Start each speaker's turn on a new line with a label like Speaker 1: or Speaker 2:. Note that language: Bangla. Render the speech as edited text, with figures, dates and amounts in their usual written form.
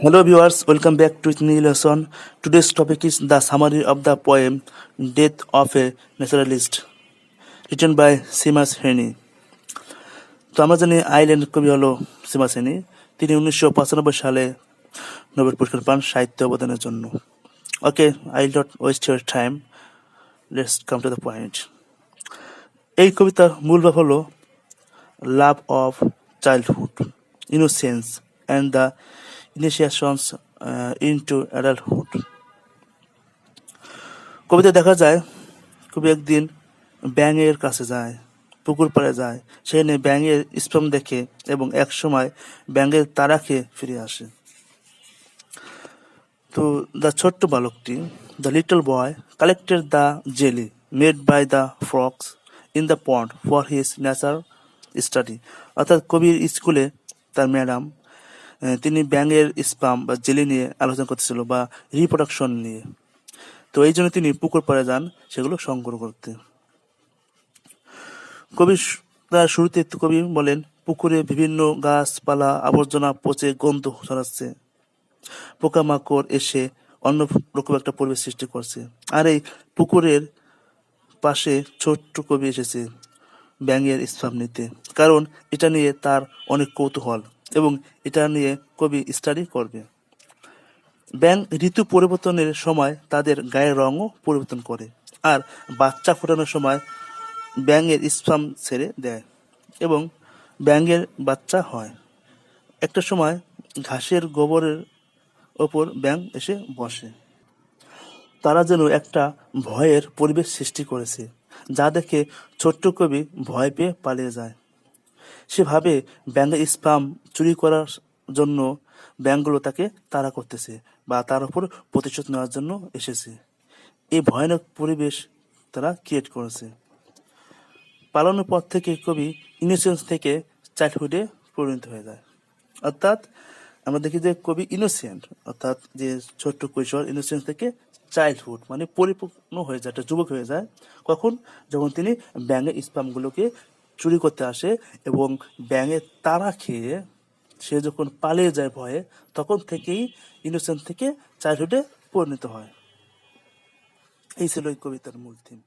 Speaker 1: Hello viewers, welcome back to new lesson. Today's topic is the summary of the poem Death of a Naturalist, written by Seamus heaney. তো আমরা জানি আইল্যান্ড কবি হলো সিমাস হেনি। তিনি 1995 সালে নোবেল পুরস্কার পান সাহিত্য অবদানের জন্য। Okay, I not waste your time, let's come to the point. এই কবিতার মূল ভাব হলো love of childhood, innocence and the initiations into adulthood. কবিতা দেখা যায় কবি একদিন ব্যাঙের কাছে যায়, পুকুর পাড়ে যায়, সেখানে ব্যাঙের স্পার্ম দেখে এবং এক সময় ব্যাঙের তাড়া খেয়ে ফিরে আসে। তো দ্য ছোট্ট বালকটি, the little boy, collected the jelly made by the frogs in the pond for his nature study. অর্থাৎ কবির স্কুলে তার ম্যাডাম তিনি ব্যাঙের স্পাম বা জেলি নিয়ে আলোচনা করতেছিল বা রিপ্রোডাকশন নিয়ে। তো এই জন্য তিনি পুকুর পাড়ে যান সেগুলো সংগ্রহ করতে। কবি তার শুরুতে কবি বলেন, পুকুরে বিভিন্ন গাছপালা আবর্জনা পচে গন্ধ ছড়াচ্ছে, পোকামাকড় এসে অন্য রকম একটা পরিবেশ সৃষ্টি করছে। আর এই পুকুরের পাশে ছোট্ট কবি এসেছে ব্যাঙের স্পাম নিতে, কারণ এটা নিয়ে তার অনেক কৌতূহল এবং এটা নিয়ে কবি স্টাডি করবে। ব্যাঙ ঋতু পরিবর্তনের সময় তাদের গায়ের রঙও পরিবর্তন করে, আর বাচ্চা ফোটানোর সময় ব্যাঙের স্পাম ছেড়ে দেয় এবং ব্যাঙের বাচ্চা হয়। একটা সময় ঘাসের গোবরের ওপর ব্যাঙ এসে বসে। তারা যেন একটা ভয়ের পরিবেশ সৃষ্টি করেছে, যা দেখে ছোট্ট কবি ভয় পেয়ে পালিয়ে যায়। সে ভাবে ব্যাঙের স্পাম চুরি করার জন্য ব্যাঙগুলো তাকে তাড়া করতেছে বা তার উপর প্রতিশোধ নেওয়ার জন্য এসেছে। এই ভয়ানক পরিবেশ তারা ক্রিয়েট করেছে। পালানোর পর থেকে কবি ইনোসেন্স থেকে চাইল্ডহুডে পরিণত হয়ে যায়। অর্থাৎ আমরা দেখি যে কবি ইনোসেন্ট, অর্থাৎ যে ছোট্ট কৈশোর, ইনোসেন্স থেকে চাইল্ডহুড মানে পরিপূর্ণ হয়ে যায়, একটা যুবক হয়ে যায়। কখন? যখন তিনি ব্যাঙের স্পামগুলোকে চুরি করতে আসে এবং ব্যাঙের তাড়া খেয়ে সে যখন পালিয়ে যায় ভয়ে, তখন থেকেই ইনোসেন্ট থেকে চাইল্ডহুডে পরিণত হয়। এই ছিল এই কবিতার মূল থিম।